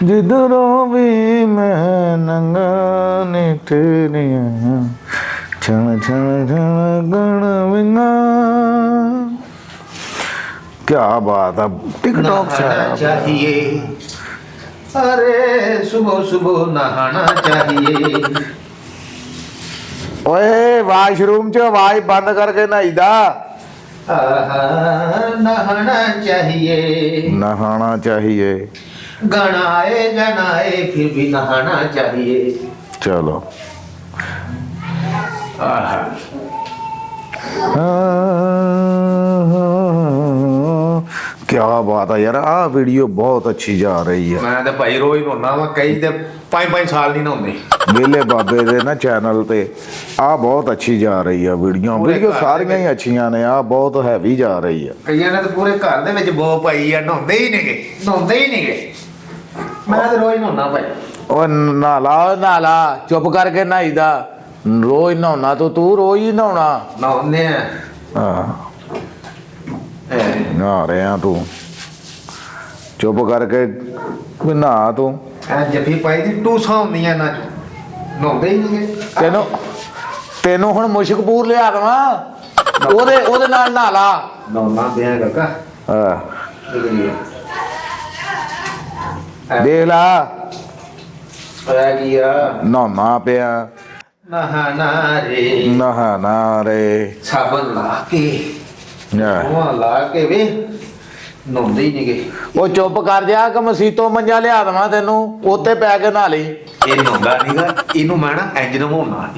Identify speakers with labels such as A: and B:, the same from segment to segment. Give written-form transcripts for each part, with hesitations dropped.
A: जिधरों भी मैं नंगा निठरिया छण छण छण गण विंगा। क्या बात है, टिकटॉक
B: चाहिए, अरे सुबह सुबह नहाना चाहिए।
A: ओए वाशरूम च आवाज बंद करके नहाईदा।
B: नहाना चाहिए,
A: नहाना चाहिए।
B: गणाए गणाए फिर भी नहाना चाहिए।
A: चलो क्या बात है यार, आ वीडियो बहुत अच्छी जा रही है।
B: मैं तो भाई रोज नहाना वा, कई ते 5-5 साल नहीं नहाਉਂਦੇ।
A: वेले बाबे दे ना चैनल ते आ बहुत अच्छी जा रही है वीडियो सारियां ही अच्छियां ने। आ बहुत हैवी जा रही है।
B: ਕਈਆਂ ਨੇ ਤਾਂ ਪੂਰੇ ਘਰ ਦੇ ਵਿੱਚ ਬੋ ਪਾਈ ਆ, ਨਹਾਉਂਦੇ ਹੀ ਨਹੀਂਗੇ। ਮੈਂ ਤਾਂ ਰੋਜ਼ ਨਹਾਉਣਾ ਭਾਈ।
A: ਓ ਨਾਲਾ ਚੁੱਪ ਕਰਕੇ ਨਹਾਈਦਾ। ਰੋਜ਼ ਨਹਾਉਣਾ ਤੂੰ ਰੋਜ਼ ਹੀ ਨਹਾਉਣਾ।
B: ਨਹਾਉਂਦੇ ਆ।
A: ਹਾਂ ਨਹਾ ਰਿਹਾ ਤੂੰ, ਚੁੱਪ ਕਰਕੇ ਨਹਾ ਤੂੰ।
B: ਐ ਜੱਫੀ ਪਾਈ ਦੀ ਟੂਸਾਂ ਹੁੰਦੀਆਂ ਨਾ, ਨਹਾਉਂਦੇ ਹੀ ਨਹੀਂਗੇ।
A: ਤੈਨੂੰ ਹੁਣ ਮੁਸ਼ਕਪੂਰ ਲਿਆ ਦਵਾਂ, ਉਹਦੇ ਨਾਲ ਨਹਾ ਲਾ।
B: ਨਹਾਉਣਾ ਪਿਆ ਕਾਕਾ।
A: ਦੇਖ ਲਾ
B: ਹੋਇਆ ਕੀ ਆ,
A: ਨਹਾਉਣਾ ਪਿਆ। ਨਹਾਣਾ ਰੇ
B: ਸਾਬਣ ਲਾ ਕੇ ਉਹ ਲਾ ਕੇ ਵੇ ਨਹਾਉਂਦੇ ਹੀ ਨਹੀਂਗੇ।
A: ਉਹ ਚੁੱਪ ਕਰ ਜਾ ਕਿ ਮਸੀਤੋਂ ਮੰਜਾ ਲਿਆ ਦਵਾਂ ਤੈਨੂੰ, ਉੱਤੇ ਪੈ ਕੇ ਨਹਾ ਲਈ।
B: ਇਹ ਨਹਾਉਂਦਾ ਨਹੀਂਗਾ, ਇਹਨੂੰ ਮੈਂ ਨਾ ਇੰਜ ਨਹਾਉਣਾ।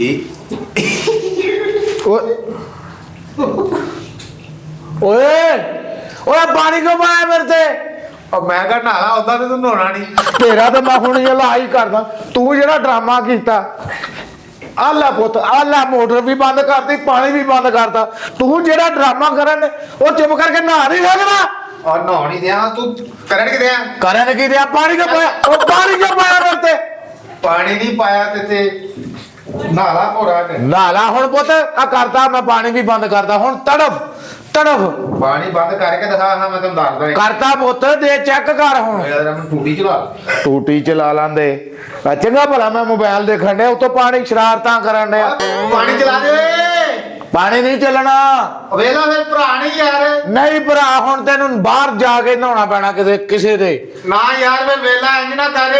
A: ਓਏ ਪਾਣੀ ਕਿਉਂ ਪਾਇਆ ਮੇਰੇ ਤੇ?
B: ਮੈਂ ਕਿਹਾ ਨਹਾਲਾ, ਉਦਾਂ ਤੇ ਤੂੰ ਨਹਾਉਣਾ ਨਹੀਂ।
A: ਤੇਰਾ ਤਾਂ ਮੈਂ ਹੁਣ ਇਹ ਹੀ ਕਰਦਾ। ਤੂੰ ਜਿਹੜਾ ਡਰਾਮਾ ਕੀਤਾ, ਆਲਾ ਪੁੱਤ ਆਲਾ, ਮੋਟਰ ਵੀ ਬੰਦ ਕਰਤੀ, ਪਾਣੀ ਵੀ ਬੰਦ ਕਰਤਾ। ਤੂੰ ਜਿਹੜਾ ਡਰਾਮਾ ਕਰਨ ਉਹ ਚੁੱਪ ਕਰਕੇ ਨਹਾ ਨਹੀਂ ਸਕਦਾ।
B: ਔਰ ਨਹਾਉਣੀ ਦਿਆਂ ਤੂੰ ਕਰਨ ਕੀ ਦਿਆਂ?
A: ਕਰਨ ਕੀ ਦਿਆਂ? ਪਾਣੀ ਕਿਉਂ ਪਾਇਆ? ਉਹ ਪਾਣੀ ਕਿਉਂ ਪਾਇਆ ਮੇਰੇ ਤੇ?
B: ਪਾਣੀ ਨਹੀਂ ਪਾਇਆ ਤੇ ਨਹਾਲਾ ਭੋਰਾ ਨੇ।
A: ਨਹਾਲਾ ਹੁਣ ਪੁੱਤ, ਆ ਕਰਤਾ ਮੈਂ, ਪਾਣੀ ਵੀ ਬੰਦ ਕਰਦਾ। ਹੁਣ ਤੜਫ
B: ਪਾਣੀ ਬੰਦ ਕਰਕੇ ਦਿਖਾ। ਹਾਂ ਮੈਂ ਤੈਨੂੰ ਦੱਸਦਾ
A: ਕਰਤਾ ਪੁੱਤ, ਦੇ ਚੈੱਕ ਕਰ ਹੁਣ।
B: ਯਾਰ ਮੈਂ ਟੂਟੀ ਚਲਾ।
A: ਟੂਟੀ ਚਲਾ ਲਾਂਦੇ। ਚੰਗਾ ਭਲਾ ਮੈਂ ਮੋਬਾਈਲ ਦੇਖਣ ਡਿਆ, ਉਤੋਂ ਪਾਣੀ ਸ਼ਰਾਰਤਾਂ ਕਰਨ ਡਿਆ।
B: ਪਾਣੀ ਚਲਾ ਦੇ।
A: ਪਾਣੀ ਨਹੀਂ ਚੱਲਣਾ।
B: ਵੇਲਾ ਫਿਰ ਭਰਾ ਨਹੀਂ ਯਾਰ।
A: ਨਹੀਂ ਭਰਾ, ਹੁਣ ਤੈਨੂੰ ਬਾਹਰ ਜਾ ਕੇ ਨਹਾਉਣਾ ਪੈਣਾ ਕਿਸੇ ਦੇ।
B: ਨਾ ਯਾਰ ਮੈਂ ਵੇਲਾ ਇੰਜ ਨਾ ਕਰ।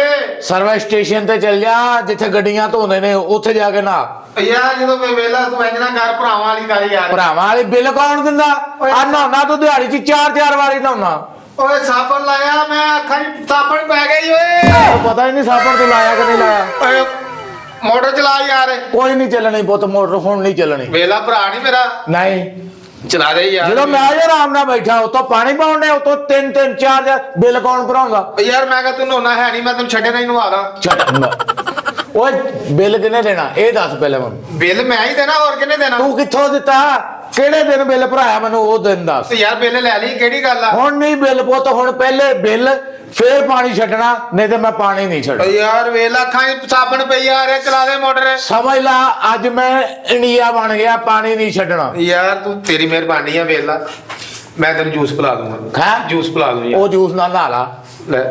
A: ਸਰਵਿਸ ਸਟੇਸ਼ਨ ਤੇ ਚੱਲ ਜਾ, ਜਿੱਥੇ ਗੱਡੀਆਂ ਧੋਂਦੇ ਨੇ, ਉੱਥੇ ਜਾ ਕੇ ਨਹਾ।
B: ਯਾਰ ਜਦੋਂ ਮੈਂ ਵੇਲਾ ਤੂੰ ਇੰਜ ਨਾ ਕਰ, ਭਰਾਵਾਂ ਵਾਲੀ ਕਰ ਯਾਰ।
A: ਭਰਾਵਾਂ ਵਾਲੀ ਬਿੱਲ ਕੌਣ ਦਿੰਦਾ? ਆ ਨਹਾਉਣਾ ਤੂੰ ਦਿਹਾੜੀ 'ਚ 4 ਵਾਰੀ ਨਹਾਉਣਾ।
B: ਓਏ ਸਾਬਣ ਲਾਇਆ ਮੈਂ, ਅੱਖਾਂ 'ਚ ਸਾਬਣ ਪੈ ਗਈ ਓਏ।
A: ਪਤਾ ਹੀ ਨਹੀਂ ਸਾਬਣ ਤੂੰ ਲਾਇਆ ਕਿ ਨਹੀਂ ਲਾਇਆ।
B: ਓਏ ਮੋਟਰ ਚਲਾ ਯਾਰ।
A: ਕੋਈ ਨਹੀਂ ਚੱਲਣੀ ਪੁੱਤ ਮੋਟਰ, ਹੁਣ ਨਹੀਂ ਚੱਲਣੀ।
B: ਵੇਲਾ ਭਰਾ ਨਹੀਂ ਮੇਰਾ।
A: ਨਹੀਂ
B: ਚਲਾ ਦੇ ਯਾਰ।
A: ਜਦੋਂ ਮੈਂ ਆਰਾਮ ਨਾਲ ਬੈਠਾ, ਉਤੋਂ ਪਾਣੀ ਪਾਉਣ ਨੇ, ਉਤੋਂ 3-4 ਬਿੱਲ ਕੌਣ ਭਰਾਉਂਦਾ?
B: ਯਾਰ ਮੈਂ ਕਿਹਾ ਤੂੰ ਨਹਾਉਣਾ ਹੈ ਨਹੀਂ, ਮੈਂ ਤੈਨੂੰ ਛੱਡੇ ਨਹੀਂ ਨਵਾ ਦਾਂ।
A: ਓਏ ਬਿੱਲ ਕਿੰਨੇ ਦੇਣਾ ਇਹ ਦੱਸ ਪਹਿਲਾਂ ਮੈਨੂੰ।
B: ਬਿੱਲ ਮੈਂ ਹੀ ਦੇਣਾ, ਹੋਰ ਕਿਹਨੇ ਦੇਣਾ?
A: ਤੂੰ ਕਿੱਥੋਂ ਦਿੱਤਾ? ਕਿਹੜੇ ਦਿਨ ਬਿੱਲ ਭਰਾਇਆ ਮੈਨੂੰ ਉਹ ਦਿਨ ਦੱਸ।
B: ਤੇ ਯਾਰ ਬਿੱਲ ਲੈ ਲਈ, ਕਿਹੜੀ ਗੱਲ ਆ?
A: ਹੁਣ ਨਹੀਂ ਬਿੱਲ ਪੁੱਤ, ਹੁਣ ਪਹਿਲੇ ਬਿੱਲ ਫੇਰ ਪਾਣੀ ਛੱਡਣਾ, ਨਹੀਂ ਤੇ ਮੈਂ ਪਾਣੀ ਨਹੀਂ ਛੱਡਣਾ।
B: ਯਾਰ ਵੇਲਾ ਅੱਖਾਂ 'ਚ ਸਾਬਣ ਪਈ ਆ ਰੇ, ਚਲਾ ਦੇ ਮੋਟਰ।
A: ਸਮਝ ਲਾ ਅੱਜ ਮੈਂ ਇੰਡੀਆ ਬਣ ਗਿਆ, ਪਾਣੀ ਨਹੀਂ ਛੱਡਣਾ।
B: ਯਾਰ ਤੂੰ, ਤੇਰੀ ਮਿਹਰਬਾਨੀ ਆ ਵੇਲਾ, ਮੈਂ ਤੈਨੂੰ ਜੂਸ ਪਿਲਾ ਦੂੰਗਾ।
A: ਹੈਂ?
B: ਜੂਸ ਪਿਲਾ ਦੂੰ
A: ਉਹ ਜੂਸ ਨਾਲ ਨਹਾ ਲਾ।
B: ਲੈ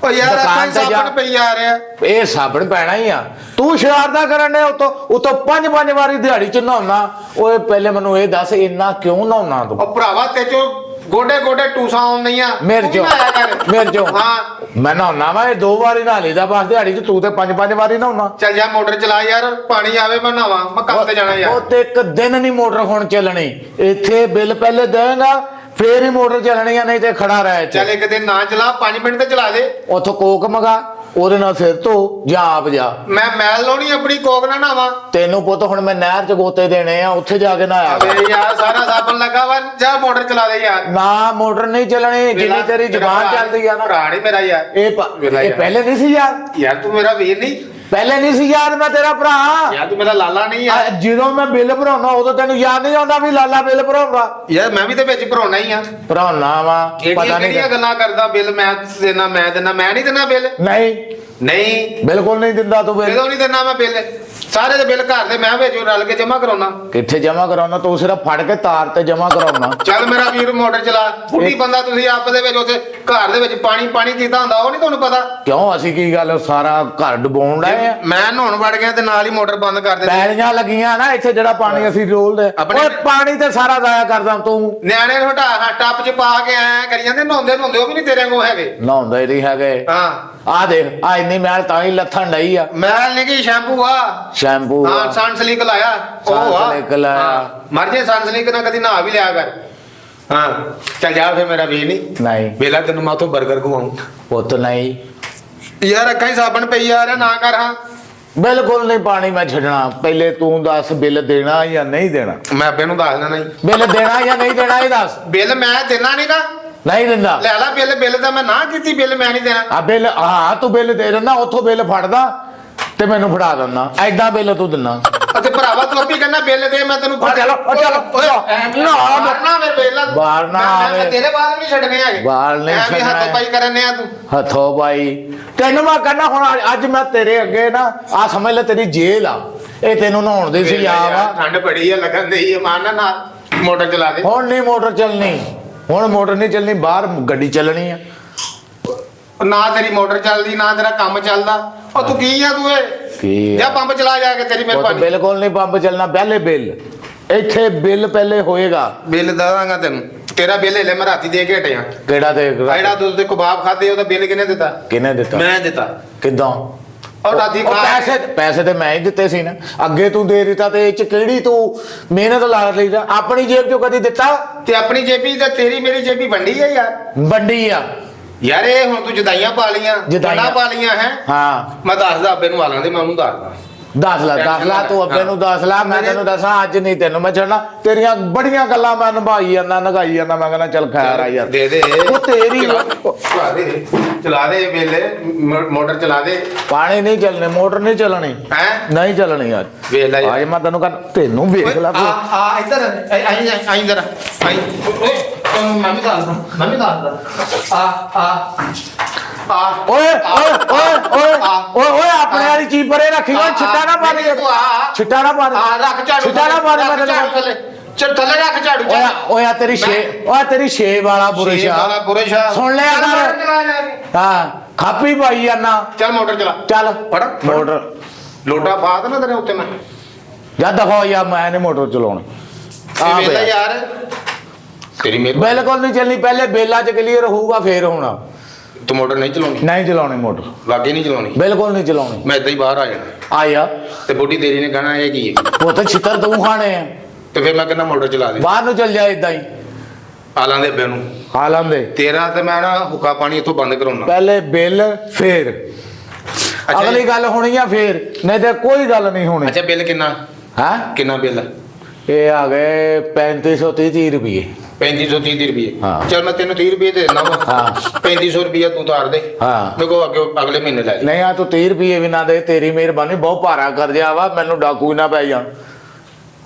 B: ਓ ਯਾਰ ਅੱਖਾਂ 'ਚ ਸਾਬਣ ਪਈ ਆ ਰਿਹਾ।
A: ਇਹ ਸਾਬਣ ਪੈਣਾ ਹੀ ਆ। ਤੂੰ ਸ਼ਰਾਰਤਾਂ ਕਰਨ ਦੇ, ਉਤੋਂ 5 ਵਾਰੀ ਦਿਹਾੜੀ 'ਚ ਨਹਾਉਣਾ। ਓਏ ਪਹਿਲੇ ਮੈਨੂੰ ਇਹ ਦੱਸ, ਇੰਨਾ ਕਿਉਂ ਨਹਾਉਣਾ ਤੂੰ?
B: ਉਹ ਭਰਾਵਾ ਤੇ ਚੋ ਗੋਡੇ ਟੂਸਾਂ ਆਉਂਦੀਆਂ
A: ਮੇਰੇ ਚੋਂ
B: ਹਾਂ।
A: ਮੈਂ ਨਹਾਉਣਾ ਵਾ, ਇਹ 2 ਵਾਰੀ ਨਹਾ ਲਈਦਾ ਬਸ ਦਿਹਾੜੀ 'ਚ। ਤੂੰ ਤੇ 5 ਵਾਰੀ ਨਹਾਉਣਾ।
B: ਚੱਲ ਜਾ ਮੋਟਰ ਚਲਾ ਯਾਰ, ਪਾਣੀ ਆਵੇ ਮੈਂ ਨਹਾਵਾਂ, ਮੈਂ ਕੰਮ ਤੇ ਜਾਣਾ ਯਾਰ।
A: ਉਹ ਤੇ ਇੱਕ ਦਿਨ ਨਹੀਂ ਮੋਟਰ ਹੁਣ ਚੱਲਣੀ। ਇੱਥੇ ਬਿੱਲ ਪਹਿਲੇ ਦੇਗਾ, ਫੇਰ ਹੀ ਮੋਟਰ ਚੱਲਣੀ ਆ, ਨਹੀਂ ਤੇ ਖੜਾ ਰਹਿ।
B: ਚੱਲ ਇੱਕ ਦਿਨ ਨਾ ਚਲਾ, 5 ਮਿੰਟ ਤੇ ਚਲਾ ਦੇ।
A: ਉੱਥੋਂ ਕੋਕ ਮੰਗਾ, ਉਹਦੇ ਨਾਲ ਸਿਰ ਧੋ ਜਾਂ ਆਪ ਜਾ।
B: ਮੈਂ ਮੈਲ ਲਾਉਣੀ ਆਪਣੀ, ਕੋਕ ਨਾ ਨਹਾਵਾਂ।
A: ਤੈਨੂੰ ਪੁੱਤ ਹੁਣ ਮੈਂ ਨਹਿਰ 'ਚ ਗੋਤੇ ਦੇਣੇ ਆ, ਉੱਥੇ ਜਾ ਕੇ ਨਹਾਇਆ
B: ਅਬੇ ਯਾਰ ਸਾਰਾ ਸਾਬਣ ਲੱਗਾ ਵਾ, ਜਾ ਮੋਟਰ ਚਲਾ ਦੇ ਯਾਰ।
A: ਨਾ ਮੋਟਰ ਨਹੀਂ ਚੱਲਣੀ ਜਿੰਨੀ ਤੇਰੀ ਜ਼ੁਬਾਨ ਚੱਲਦੀ ਆ ਨਾ।
B: ਭਰਾ ਨੀ ਮੇਰਾ ਯਾਰ।
A: ਇਹ ਪਹਿਲੇ ਨਹੀਂ ਸੀ ਯਾਰ।
B: ਯਾਰ ਤੂੰ ਮੇਰਾ ਵੀਰ ਨਹੀਂ।
A: ਪਹਿਲੇ ਨਹੀਂ ਸੀ ਯਾਦ ਮੈਂ ਤੇਰਾ ਭਰਾ।
B: ਯਾਰ ਤੂੰ ਮੇਰਾ ਲਾਲਾ ਨਹੀਂ ਯਾਰ।
A: ਜਦੋਂ ਮੈਂ ਬਿੱਲ ਭਰਾਉਣਾ ਉਦੋਂ ਤੈਨੂੰ ਯਾਦ ਨਹੀਂ ਆਉਂਦਾ ਵੀ ਲਾਲਾ ਬਿੱਲ ਭਰਾਉਂਦਾ?
B: ਯਾਰ ਮੈਂ ਵੀ ਤੇ ਵਿੱਚ ਭਰਾਉਣਾ ਹੀ ਆ।
A: ਭਰਾਉਣਾ ਵਾ, ਪਤਾ ਨਹੀਂ
B: ਕਿਹੜੀਆਂ ਗੱਲਾਂ ਕਰਦਾ। ਬਿੱਲ ਮੈਂ ਦੇਣਾ, ਮੈਂ ਨਹੀਂ ਦੇਣਾ ਬਿੱਲ।
A: ਨਹੀਂ
B: ਨਹੀਂ
A: ਬਿਲਕੁਲ ਨਹੀਂ ਦਿੰਦਾ ਤੂੰ ਬਿੱਲ।
B: ਕਦੋਂ ਨਹੀਂ ਦੇਣਾ ਮੈਂ ਬਿੱਲ? ਸਾਰੇ ਦੇ ਬਿੱਲ ਘਰ ਦੇ ਮੈਂ ਵਿੱਚ ਰਲ ਕੇ ਜਮਾ ਕਰਾਉਣਾ।
A: ਕਿੱਥੇ ਜਮਾ ਕਰਾਉਣਾ? ਤੂੰ ਸਿਰਫ ਫੜ ਕੇ ਤਾਰ ਤੇ ਜਮਾ ਕਰਾਉਣਾ।
B: ਚੱਲ ਮੇਰਾ ਵੀਰ ਮੋਟਰ ਚਲਾ। ਬੁੱਢੀ ਬੰਦਾ ਤੁਸੀਂ ਆਪ ਦੇ ਵਿੱਚ ਉੱਥੇ ਘਰ ਦੇ ਵਿੱਚ ਪਾਣੀ ਕੀਤਾ ਹੁੰਦਾ, ਉਹ ਨਹੀਂ ਤੁਹਾਨੂੰ ਪਤਾ?
A: ਕਿਉਂ ਅਸੀਂ ਕੀ ਗੱਲ ਸਾਰਾ ਘਰ ਡੁਬਾਉਣ ਡਏ ਆ?
B: ਮੈਂ ਨਹਾਉਣ ਵੜ ਗਿਆ ਤੇ ਨਾਲ ਹੀ ਮੋਟਰ ਬੰਦ ਕਰ ਦਿੱਤੀ।
A: ਪੈਲੀਆਂ ਲੱਗੀਆਂ ਨਾ ਇੱਥੇ, ਜਿਹੜਾ ਪਾਣੀ ਅਸੀਂ ਰੋਲਦੇ ਓਏ ਪਾਣੀ ਤੇ ਸਾਰਾ ਜ਼ਾਇਆ ਕਰਦਾ ਤੂੰ।
B: ਨਿਆਣੇ ਨੂੰ ਹਟਾ ਟੱਪ ਚ ਪਾ ਕੇ ਐ ਕਰੀ ਜਾਂਦੇ, ਨਹਾਉਂਦੇ ਉਹ ਵੀ ਨਹੀਂ ਤੇਰੇ ਵਾਂਗੂ ਹੈਗੇ।
A: ਨਹਾਉਂਦੇ ਨਹੀਂ ਹੈਗੇ।
B: ਹਾਂ
A: ਆ ਦੇਖ ਆ ਇੰਨੀ ਮੈਲ ਤਾਂ ਹੀ ਲੱਥਣ ਡਈ ਆ।
B: ਮੈਲ ਨਹੀਂ ਕੀ ਸ਼ੈਂਪੂ ਆ।
A: ਸ਼ੈਂਪੂ
B: ਹਾਂ ਸਨਸਲਿਕ ਲਾਇਆ।
A: ਸਨਸਲਿਕ ਲਾਇਆ।
B: ਹਾਂ, ਮਰ ਜੇ ਸਨਸਲਿਕ ਨਾ ਕਦੀ ਨਹਾ ਵੀ ਲਿਆ ਕਰ। ਹਾਂ ਚੱਲ ਜਾ ਫਿਰ ਮੇਰਾ ਵੀ
A: ਨਹੀਂ
B: ਵੇਲਾ ਤੈਨੂੰ ਮੈਂ ਉਥੋਂ 버ਗਰ ਖਵਾਉਂ।
A: ਪੁੱਤ ਨਹੀਂ
B: ਯਾਰ ਅੱਖਾਂ ਹੀ ਸਾਬਣ ਪਈ ਆ ਰਿਹਾ, ਨਾ ਕਰ। ਹਾਂ
A: ਬਿਲਕੁਲ ਨਹੀਂ ਪਾਣੀ ਮੈਂ ਛੱਡਣਾ। ਪਹਿਲੇ ਤੂੰ ਦੱਸ ਬਿੱਲ ਦੇਣਾ ਜਾਂ ਨਹੀਂ ਦੇਣਾ?
B: ਮੈਂ ਅੱਬੇ ਨੂੰ ਦੱਸ ਦੇਣਾ।
A: ਬਿੱਲ ਦੇਣਾ ਜਾਂ ਨਹੀਂ ਦੇਣਾ ਇਹ ਦੱਸ।
B: ਬਿੱਲ ਮੈਂ ਦੇਣਾ ਨਹੀਂ ਨਾ।
A: ਨਹੀਂ ਦਿੰਦਾ?
B: ਲੈ ਲਾ ਬਿੱਲ ਤਾਂ ਮੈਂ ਨਾ ਕੀਤੀ। ਬਿੱਲ ਮੈਂ ਨਹੀਂ ਦੇਣਾ।
A: ਆ ਬਿੱਲ ਹਾਂ ਤੂੰ ਬਿੱਲ ਦੇ ਦਿੰਦਾ, ਉੱਥੋਂ ਬਿੱਲ ਫੜਦਾ ਤੇ ਮੈਨੂੰ ਫੜਾ ਦਿੰਦਾ। ਐਦਾਂ ਬਿੱਲ ਤੂੰ ਦਿੰਦਾ?
B: ਅਤੇ ਭਰਾਵਾ ਤੂੰ ਵੀ ਕਹਿੰਦਾ ਬਿੱਲ ਦੇ, ਮੈਂ ਤੈਨੂੰ
A: ਚਲੋ
B: ਮਾਰਨਾ ਮੇਰੇ ਬਿੱਲ
A: ਬਾਹਰ ਨਾ ਆਵੇ।
B: ਤੇਰੇ ਬਾਅਦ ਨਹੀਂ ਛੱਡਣੇ ਹੈਗੇ।
A: ਬਾਹਰ ਨਹੀਂ ਛੱਡਣਾ।
B: ਹੱਥੋਂ ਪਾਈ ਕਰਨੇ ਆ ਤੂੰ।
A: ਹੱਥੋਂ ਪਾਈ ਤੈਨੂੰ ਮੈਂ ਕਹਿੰਦਾ ਹੁਣ ਅੱਜ ਮੈਂ ਤੇਰੇ ਅੱਗੇ ਨਾ ਆ ਸਮਝ ਲੈ ਤੇਰੀ ਜੇਲ੍ਹ ਆ ਇਹ। ਤੈਨੂੰ ਨਹਾਉਣ ਦੀ ਸੀ ਆ ਵਾ।
B: ਠੰਡ ਬੜੀ ਆ, ਲੱਗਣ ਦੇਈ ਮਾਰਨਾ ਨਾ। ਮੋਟਰ ਚਲਾ ਦੇ।
A: ਹੁਣ ਨਹੀਂ ਮੋਟਰ ਚੱਲਣੀ, ਹੁਣ ਮੋਟਰ ਨਹੀਂ ਚੱਲਣੀ, ਬਾਹਰ ਗੱਡੀ ਚੱਲਣੀ ਆ।
B: ਨਾ ਤੇਰੀ ਮੋਟਰ ਚੱਲਦੀ ਨਾ ਤੇਰਾ ਕੰਮ ਚੱਲਦਾ। ਉਹ ਤੂੰ ਕੀ ਆ ਤੂੰ
A: ਕੀ
B: ਜਾਂ ਪੰਪ ਚਲਾ ਜਾ ਕੇ। ਤੇਰੀ ਮਿਹਰਬਾਨੀ।
A: ਬਿਲਕੁਲ ਨਹੀਂ ਪੰਪ ਚੱਲਣਾ। ਪਹਿਲੇ ਬਿੱਲ ਇੱਥੇ ਬਿੱਲ ਪਹਿਲੇ ਹੋਏਗਾ।
B: ਬਿੱਲ ਦਵਾਂਗਾ ਤੈਨੂੰ। ਤੇਰਾ ਬਿੱਲ ਹਲੇ ਮੈਂ ਰਾਤੀ ਦੇ ਕੇ ਹਟਿਆ।
A: ਕਿਹੜਾ ਤੇ
B: ਜਿਹੜਾ ਦੁੱਧ ਦੇ ਕਬਾਬ ਖਾਦੇ ਉਹਦਾ ਬਿੱਲ ਕਿਹਨੇ ਦਿੱਤਾ?
A: ਕਿਹਨੇ ਦਿੱਤਾ?
B: ਮੈਂ ਦਿੱਤਾ।
A: ਕਿੱਦਾਂ?
B: ਔਰ ਰਾਤੀ
A: ਪੈਸੇ ਤੇ ਮੈਂ ਹੀ ਦਿੱਤੇ ਸੀ ਨਾ। ਅੱਗੇ ਤੂੰ ਦੇ ਦਿੱਤਾ ਤੇ ਇਹ ਚ ਕਿਹੜੀ ਤੂੰ ਮਿਹਨਤ ਲਾ ਲਈ? ਆਪਣੀ ਜੇਬ ਚੋਂ ਕਦੀ ਦਿੱਤਾ?
B: ਤੇ ਆਪਣੀ ਜੇਬੀ ਤੇ ਤੇਰੀ ਮੇਰੀ ਜੇਬੀ ਵੰਡੀ ਆ ਯਾਰ।
A: ਵੰਡੀ ਆ
B: ਯਾਰ ਇਹ ਹੁਣ ਤੂੰ ਜਦਾਈਆਂ ਪਾ ਲੀਆਂ,
A: ਜਦਾਈਆਂ
B: ਪਾ ਲੀਆਂ ਹੈ।
A: ਹਾਂ
B: ਮੈਂ ਦੱਸਦਾ ਅੱਬੇ ਨੂੰ ਆਲਾਂ ਦੇ, ਮੈਂ ਉਹਨੂੰ ਦੱਸਦਾ।
A: ਦੱਸ ਲਾ ਤੂੰ ਅੱਬੇ ਨੂੰ ਦੱਸ ਲਾ। ਮੈਂ ਤੈਨੂੰ ਦੱਸਾਂ ਅੱਜ ਨਹੀਂ ਤੈਨੂੰ ਮੈਂ ਛੱਡਣਾ। ਤੇਰੀਆਂ ਬੜੀਆਂ ਗੱਲਾਂ ਮੈਂ ਨਿਭਾਈ ਜਾਂਦਾ ਨਗਾਈ ਜਾਂਦਾ। ਮੈਂ ਕਹਿੰਦਾ ਚੱਲ ਖੈਰ ਆ ਯਾਰ।
B: ਦੇ
A: ਉਹ ਤੇਰੀ
B: ਚਲਾ ਦੇ ਬਿੱਲ। ਮੋਟਰ ਚਲਾ ਦੇ।
A: ਪਾਣੀ ਨਹੀਂ ਚੱਲਣੇ, ਮੋਟਰ ਨਹੀਂ ਚੱਲਣੀ।
B: ਹੈ
A: ਨਹੀਂ ਚੱਲਣੀ ਅੱਜ।
B: ਵੇਖ ਲੈ
A: ਅੱਜ ਮੈਂ ਤੈਨੂੰ ਕਹਿੰਦਾ ਤੈਨੂੰ ਵੇਖ ਲੈ।
B: ਆ ਇੱਧਰ ਆਈ ਇੱਧਰ ਆਈ। ਮੈਂ ਵੀ ਦੱਸਦਾ।
A: ਓਏ ਓਏ ਓਏ ਓਏ ਓਏ ਓਏ ਆਪਣੇ ਵਾਲੀ ਚੀਜ਼ ਪਰੇ ਰੱਖੀ। ਓਏ ਛਿੱਟਾ ਨਾ ਮਾਰੀ। ਛਿੱਟਾ ਨਾ ਮਾਰੀ।
B: ਰੱਖ ਝਾੜੂ।
A: ਛਿੱਟਾ ਨਾ ਮਾਰੀ। ਮੈਂ ਤੈਨੂੰ
B: ਚੱਲ ਥੱਲੇ ਰੱਖ ਝਾੜੂ।
A: ਓਏ ਤੇਰੀ ਛੇ ਵਾਲਾ ਬੁਰਸ਼ ਆ। ਸੁਣ ਲਿਆ ਕਰ। ਹਾਂ ਖਾਪੀ ਪਾਈ ਜਾਨਾ।
B: ਚੱਲ ਮੋਟਰ ਚਲਾ।
A: ਚੱਲ
B: ਫੜ
A: ਮੋਟਰ।
B: ਲੋਟਾ ਪਾ ਦੇ ਨਾ ਤੇਰੇ ਉੱਤੇ ਮੈਂ।
A: ਜਾ ਦਫਾ ਯਾਰ ਮੈਂ ਨਹੀਂ ਮੋਟਰ ਚਲਾਉਣੀ।
B: ਆ ਵੇਲਾ ਯਾਰ ਤੇਰੀ ਮਿਹਰਬਾਨੀ।
A: ਬਿਲਕੁਲ ਨਹੀਂ ਚੱਲਣੀ। ਪਹਿਲੇ ਬੇਲਾ ਚ ਕਲੀਅਰ ਹੋਊਗਾ ਫੇਰ ਹੋਣਾ।
B: ਤੂੰ ਮੋਟਰ ਨਹੀਂ ਚਲਾਉਣੀ?
A: ਨਹੀਂ ਚਲਾਉਣੀ ਮੋਟਰ।
B: ਲਾਗੇ ਨਹੀਂ ਚਲਾਉਣੀ?
A: ਬਿਲਕੁਲ ਨਹੀਂ ਚਲਾਉਣੀ।
B: ਮੈਂ ਏਦਾਂ ਹੀ ਬਾਹਰ ਆ ਜਾਣਾ।
A: ਆਇਆ
B: ਤੇ ਬੁੱਢੀ ਤੇਰੀ ਨੇ ਕਹਿਣਾ ਇਹ ਕੀ ਹੈ?
A: ਉਹ ਤਾਂ ਛਿੱਤਰ ਤੂੰ ਖਾਣੇ ਆ।
B: ਤੇ ਫਿਰ ਮੈਂ ਕਹਿੰਦਾ ਮੋਟਰ ਚਲਾ ਦੇ।
A: ਬਾਹਰ ਨੂੰ ਚੱਲ ਜਾ ਇਦਾਂ ਹੀ।
B: ਆਲਾਂ ਦੇ ਅੱਬੇ ਨੂੰ
A: ਖਾ ਲਾਂਦੇ।
B: ਤੇਰਾ ਤੇ ਮੈਂ ਨਾ ਹੁੱਕਾ ਪਾਣੀ ਇੱਥੋਂ ਬੰਦ ਕਰਾਉਣਾ।
A: ਪਹਿਲੇ ਬਿੱਲ ਫੇਰ ਅਗਲੀ ਗੱਲ ਹੋਣੀ ਆ ਫੇਰ, ਨਹੀਂ ਤੇ ਕੋਈ ਗੱਲ ਨਹੀਂ ਹੋਣੀ।
B: ਅੱਛਾ ਬਿੱਲ ਕਿੰਨਾ?
A: ਹਾਂ
B: ਕਿੰਨਾ ਬਿੱਲ?
A: ਇਹ ਆ ਗਏ 3530 ਰੁਪਏ।
B: 3530 ਰੁਪਏ।
A: ਹਾਂ।
B: ਚੱਲ ਮੈਂ ਤੈਨੂੰ 30 ਰੁਪਏ ਦੇ ਦਿੰਦਾ ਵਾ।
A: ਹਾਂ
B: 3500 ਰੁਪਏ ਤੂੰ ਤਾਰ ਦੇ।
A: ਹਾਂ
B: ਮੇਰੇ ਕੋਲ ਅੱਗੇ ਅਗਲੇ ਮਹੀਨੇ ਲੈ ਲਈ।
A: ਨਹੀਂ ਆ ਤੂੰ 30 ਰੁਪਏ ਵੀ ਨਾ ਦੇ। ਤੇਰੀ ਮਿਹਰਬਾਨੀ ਬਹੁਤ ਭਾਰਾ ਕਰ ਦਿਆ ਵਾ। ਮੈਨੂੰ ਡਾਕੂ ਹੀ ਨਾ ਪੈ ਜਾਣ।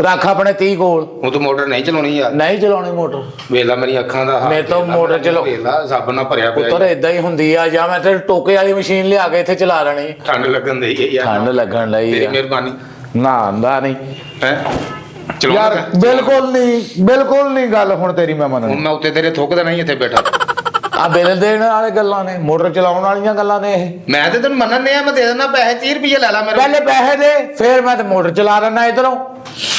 A: ਰੱਖ ਆਪਣੇ 30 ਕੋਲ।
B: ਹੁਣ ਤੂੰ ਮੋਟਰ ਨਹੀਂ ਚਲਾਉਣੀ ਯਾਰ?
A: ਨਹੀਂ ਚਲਾਉਣੀ ਮੋਟਰ।
B: ਵੇਲਾ ਮੇਰੀ ਅੱਖਾਂ ਦਾ ਹਾਲ।
A: ਮੇਰੇ ਤੋਂ ਮੋਟਰ ਚਲਾਓ।
B: ਵੇਲਾ ਸਭ ਨਾਲ ਭਰਿਆ ਪਿਆ।
A: ਪੁੱਤਰ ਇਦਾਂ ਹੀ ਹੁੰਦੀ ਆ। ਜਾਂ ਮੈਂ ਤੇ ਟੋਕੇ ਵਾਲੀ ਮਸ਼ੀਨ ਲਿਆ ਕੇ ਇੱਥੇ ਚਲਾ ਲੈਣੀ।
B: ਠੰਡ ਲੱਗਣ ਦੀ ਯਾਰ।
A: ਠੰਡ ਲੱਗਣ ਲਈ
B: ਤੇਰੀ ਮਿਹਰਬਾਨੀ।
A: ਨਾ ਆਂਦਾ ਨਹੀਂ
B: ਹੈ
A: ਯਾਰ। ਬਿਲਕੁਲ ਨਹੀਂ ਗੱਲ ਹੁਣ ਤੇਰੀ ਮੈਂ ਮੰਨਣੀ।
B: ਹੁਣ ਮੈਂ ਉੱਤੇ ਤੇਰੇ ਥੁੱਕਦਾ ਨਹੀਂ ਇੱਥੇ ਬੈਠਾ।
A: ਆ ਬਿੱਲ ਦੇਣ ਵਾਲੇ ਗੱਲਾਂ ਨੇ, ਮੋਟਰ ਚਲਾਉਣ ਵਾਲੀਆਂ ਗੱਲਾਂ ਨੇ ਇਹ।
B: ਮੈਂ ਤੇ ਤੈਨੂੰ ਮੰਨਣ ਆ। ਮੈਂ ਦੇ ਦਿੰਦਾ ਪੈਸੇ 30 ਰੁਪਏ ਲੈ ਲਾ ਮੇਰੇ।
A: ਪਹਿਲੇ ਪੈਸੇ ਦੇ ਫੇਰ ਮੈਂ ਤੇ ਮੋਟਰ ਚਲਾ ਲੈਣਾ ਇਧਰੋਂ।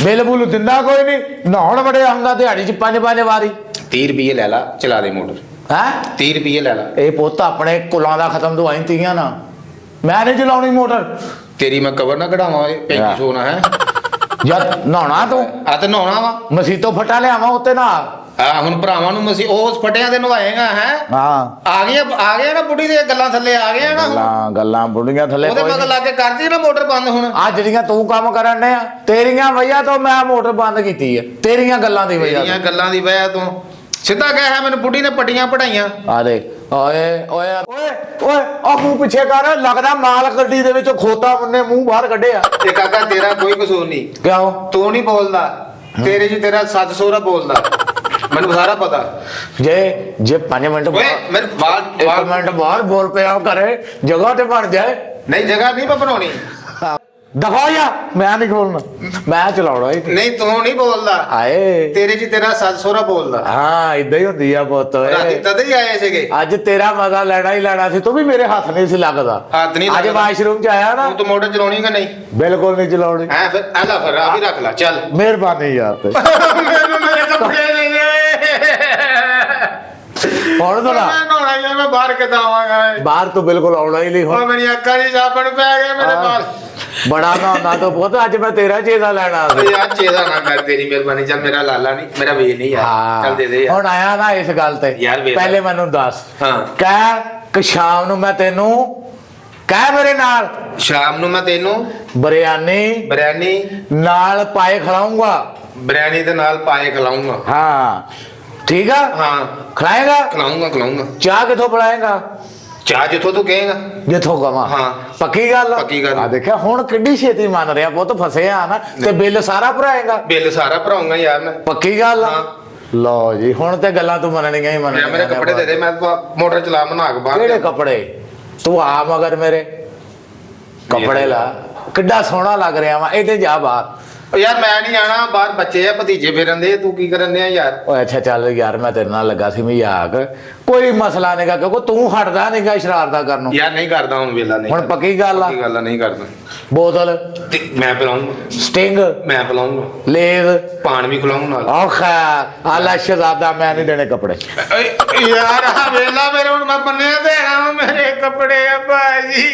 A: ਬਿੱਲ ਬੁੱਲ ਦਿੰਦਾ ਕੋਈ ਨਹੀਂ। ਨਹਾਉਣ ਵੜਿਆ ਹੁੰਦਾ ਦਿਹਾੜੀ ਚ 5 ਵਾਰੀ।
B: 30 ਰੁਪਏ ਲੈ ਲਾ ਚਲਾ ਦੇ ਮੋਟਰ।
A: ਹੈ
B: 30 ਰੁਪਏ ਲੈ ਲਾ।
A: ਇਹ ਪੁੱਤ ਆਪਣੇ ਕੁਲਾਂ ਦਾ ਖਤਮ ਦਵਾਈ ਤੀਆਂ ਨਾ। ਮੈਂ ਨਹੀਂ ਚਲਾਉਣੀ ਮੋਟਰ।
B: ਤੇਰੀ ਮੈਂ ਕਵਰ ਨਾ ਕਢਾਵਾਂ। 3500 ਨਾ ਹੈ
A: ਯਾਰ ਨਹਾਉਣਾ ਤੂੰ?
B: ਆ ਤੇ ਨਹਾਉਣਾ ਵਾ।
A: ਮਸੀਤੋਂ ਫਟਾ ਲਿਆਵਾਂ ਉੱਤੇ ਨਾ।
B: ਆ ਹੁਣ ਭਰਾਵਾਂ ਨੂੰ ਮਸੀਂ ਉਸ ਫਟਿਆਂ ਦੇ ਨਵਾਏਗਾ ਹੈ।
A: ਹਾਂ
B: ਆ ਗਿਆ ਨਾ ਬੁੱਢੀ ਦੇ ਗੱਲਾਂ ਥੱਲੇ ਆ ਗਿਆ ਨਾ।
A: ਗੱਲਾਂ ਬੁੱਢੀਆਂ ਥੱਲੇ
B: ਉਹਦੇ ਮਗਰ ਲਾ ਕੇ ਕਰਦੀ ਨਾ ਮੋਟਰ ਬੰਦ ਹੁਣ।
A: ਆ ਜਿਹੜੀਆਂ ਤੂੰ ਕੰਮ ਕਰਨ ਨੇ ਆ ਤੇਰੀਆਂ ਵਜ੍ਹਾ ਤੋਂ ਮੈਂ ਮੋਟਰ ਬੰਦ ਕੀਤੀ ਆ। ਤੇਰੀਆਂ ਗੱਲਾਂ ਦੀ ਵਜ੍ਹਾ
B: ਤੇਰੀਆਂ ਗੱਲਾਂ ਦੀ ਵਜ੍ਹਾ ਤੋਂ ਸਿੱਧਾ ਕਹਿ ਹੈ ਮੈਨੂੰ ਬੁੱਢੀ ਨੇ ਪੱਟੀਆਂ ਪੜਾਈਆਂ।
A: ਆ ਦੇ ਓਏ ਓਏ ਓਏ ਓਏ ਆ ਮੂੰਹ ਪਿੱਛੇ ਕਰ। ਲੱਗਦਾ ਮਾਲ ਗੱਡੀ ਦੇ ਵਿੱਚੋਂ ਖੋਤਾ ਬੰਨੇ ਮੂੰਹ ਬਾਹਰ ਕੱਢਿਆ।
B: ਤੇ ਕਾਕਾ ਤੇਰਾ ਕੋਈ ਕਸੂਰ ਨਹੀਂ।
A: ਕਿਉਂ?
B: ਤੂੰ ਨਹੀਂ ਬੋਲਦਾ। ਤੇਰੇ ਜੀ ਤੇਰਾ ਸੱਸ ਸਹੁਰਾ ਬੋਲਦਾ। ਮੈਨੂੰ ਸਾਰਾ ਪਤਾ।
A: ਜੇ 5 ਮਿੰਟ
B: ਓਏ ਮੇਰੇ
A: ਮਿੰਟ ਬਾਹਰ ਬੋਲ ਪਿਆ ਕਰੇ ਜਗ੍ਹਾ ਤੇ ਬਣ ਜਾਏ।
B: ਨਹੀਂ ਜਗ੍ਹਾ ਨਹੀਂ ਮੈਂ ਬਣਾਉਣੀ।
A: ਦਫਾ ਜਾ, ਮੈਂ ਨਹੀਂ ਖੋਲਣਾ, ਮੈਂ ਚਲਾਉਣਾ ਹੀ
B: ਨਹੀਂ ਤੂੰ ਨਹੀਂ ਬੋਲਦਾ,
A: ਆਏ
B: ਤੇਰੇ ਚ ਤੇਰਾ ਸੱਸ ਸਹੁਰਾ ਬੋਲਦਾ।
A: ਹਾਂ ਇਦਾਂ ਹੀ ਹੁੰਦੀ ਆ ਪੁੱਤ
B: ਰਾਤੀ
A: ਓਏ।
B: ਤਦ ਹੀ ਆਏ ਸੀਗੇ।
A: ਅੱਜ ਤੇਰਾ ਮਜ਼ਾ ਲੈਣਾ ਹੀ ਲੈਣਾ ਸੀ, ਤੂੰ ਵੀ ਮੇਰੇ ਹੱਥ ਨਹੀਂ ਸੀ ਲੱਗਦਾ।
B: ਹੱਥ ਨਹੀਂ
A: ਅੱਜ
B: ਲੱਗਦਾ।
A: ਵਾਸ਼ਰੂਮ ਚ ਆਇਆ ਨਾ,
B: ਤੂੰ ਤਾਂ ਮੋਟਰ ਚਲਾਉਣੀ ਕਿ ਨਹੀਂ?
A: ਬਿਲਕੁਲ ਨਹੀਂ ਚਲਾਉਣੀ।
B: ਹੈ ਫਿਰ ਆਲਾ ਫਿਰ ਆ ਵੀ ਰੱਖ ਲੈ ਚੱਲ।
A: ਮਿਹਰਬਾਨੀ ਯਾਰ ਤੇ
B: ਮੈਨੂੰ ਮੇਰੇ ਕੱਪੜੇ ਦੇ ਦੇ।
A: ਹੁਣ ਤਾਂ ਨਾ
B: ਮੈਂ ਨਹਾਉਣਾ ਹੀ ਆ, ਮੈਂ ਬਾਹਰ ਕਿੱਦਾਂ ਆਵਾਂਗਾ?
A: ਬਾਹਰ ਤੋਂ ਬਿਲਕੁਲ ਆਉਣਾ ਹੀ ਨਹੀਂ
B: ਉਹ
A: ਹੁਣ।
B: ਮੇਰੀ ਅੱਖਾਂ ਦੀ ਸਾਬਣ ਪੈ ਗਿਆ ਮੇਰੇ ਬਾਲ।
A: ਬੜਾ ਨਾ ਤੋਂ ਪੁੱਤ ਅੱਜ ਮੈਂ ਤੇਰਾ ਚੇਤਾ ਲੈਣਾ ਸੀ।
B: ਓਏ ਯਾਰ ਚੇਦਾ ਨਾ ਕਰ, ਤੇਰੀ ਮਿਹਰਬਾਨੀ। ਚੱਲ ਮੇਰਾ ਲਾਲਾ ਨਹੀਂ, ਮੇਰਾ ਵੇ ਨਹੀਂ ਯਾਰ, ਚੱਲ ਦੇ ਦੇ ਯਾਰ।
A: ਹੁਣ ਆਇਆ ਨਾ ਇਸ ਗੱਲ ਤੇ
B: ਯਾਰ ਵੇਖ।
A: ਪਹਿਲੇ ਮੈਨੂੰ ਦੱਸ,
B: ਹਾਂ।
A: ਕਹਿ ਕਿ ਸ਼ਾਮ ਨੂੰ ਮੈਂ ਤੈਨੂੰ ਕਹਿ ਮੇਰੇ ਨਾਲ
B: ਸ਼ਾਮ ਨੂੰ ਮੈਂ ਤੈਨੂੰ
A: ਬਿਰਿਆਨੀ ਨਾਲ ਪਾਏ ਖਿਲਾਉਂਗਾ।
B: ਬਿਰਿਆਨੀ ਦੇ ਨਾਲ ਪਾਏ ਖਿਲਾਉਂਗਾ।
A: ਹਾਂ ਠੀਕ ਆ,
B: ਹਾਂ
A: ਖਿਲਾਏਗਾ।
B: ਖਿਲਾਉਂਗਾ।
A: ਚਾਹ ਕਿੱਥੋਂ ਪਿਲਾਏਗਾ?
B: ਚਾਹ ਜਿੱਥੋਂ ਤੂੰ ਕਹੇਗਾ।
A: ਜਿੱਥੋਂ ਕਵਾਂ।
B: ਹਾਂ।
A: ਪੱਕੀ ਗੱਲ ਆ?
B: ਪੱਕੀ ਗੱਲ।
A: ਆ ਦੇਖਿਆ ਹੁਣ ਕਿੰਨੀ ਛੇਤੀ ਮੰਨ ਰਿਹਾ ਪੁੱਤ, ਫਸਿਆ ਨਾ ਤੇ ਬਿੱਲ ਸਾਰਾ ਭਰਾਏਗਾ।
B: ਬਿੱਲ ਸਾਰਾ ਭਰਾਉਂਗਾ ਯਾਰ ਮੈਂ।
A: ਪੱਕੀ ਗੱਲ ਆ?
B: ਹਾਂ।
A: ਲਓ ਜੀ ਹੁਣ ਤੇ ਗੱਲਾਂ ਤੂੰ ਮੰਨਣੀਆਂ ਹੀ ਮੰਨਣੀਆਂ।
B: ਮੇਰੇ ਕੱਪੜੇ ਦੇ ਦੇ, ਮੈਂ ਮੋਟਰ ਚਲਾ ਬਣਾ ਕੇ ਬਾਹਰ।
A: ਕਿਹੜੇ ਕੱਪੜੇ? ਤੂੰ ਆ ਮਗਰ ਮੇਰੇ ਕੱਪੜੇ ਲਾ, ਕਿੱਡਾ ਸੋਹਣਾ ਲੱਗ ਰਿਹਾ ਵਾ। ਇਹਦੇ ਜਾ ਬਾਹਰ।
B: ਓ ਯਾਰ ਮੈਂ ਨਹੀਂ ਆਣਾ ਬਾਹਰ, ਬੱਚੇ ਆ ਭਤੀਜੇ ਫਿਰਨ ਦੇ, ਤੂੰ ਕੀ ਕਰਨ ਡਿਆ ਯਾਰ?
A: ਓਏ ਅੱਛਾ ਚੱਲ ਯਾਰ, ਮੈਂ ਤੇਰੇ ਨਾਲ ਲੱਗਾ ਸੀ ਮਜ਼ਾਕ, ਕੋਈ ਮਸਲਾ ਨਹੀਂਗਾ ਕਿਉਂਕਿ ਤੂੰ ਹਟਦਾ ਨਹੀਂਗਾ ਸ਼ਰਾਰਤਾਂ ਕਰਨ ਨੂੰ।
B: ਯਾਰ ਨਹੀਂ ਕਰਦਾ ਹੁਣ, ਵੇਲਾ ਨਹੀਂ।
A: ਹੁਣ ਪੱਕੀ ਗੱਲ ਆ?
B: ਪੱਕੀ ਗੱਲ ਆ, ਨਹੀਂ ਕਰਦਾ।
A: ਬੋਤਲ,
B: ਤੇ ਮੈਂ ਪਿਲਾਉਂਗਾ।
A: ਸਟਿੰਗ,
B: ਮੈਂ ਪਿਲਾਉਂਗਾ।
A: ਲੇਜ਼,
B: ਪਾਣ ਵੀ ਖਿਲਾਉਂਗਾ ਨਾਲ।
A: ਔਖਾ ਆਲਾ ਸ਼ਹਜ਼ਾਦਾ, ਮੈਂ ਨਹੀਂ ਦੇਣੇ ਕੱਪੜੇ।
B: ਓਏ ਯਾਰ ਆ ਵੇਲਾ ਮੇਰੇ, ਹੁਣ ਮੈਂ ਬੰਨੇ ਤੇ ਆ ਮੇਰੇ ਕੱਪੜੇ ਆ ਭਾਜੀ।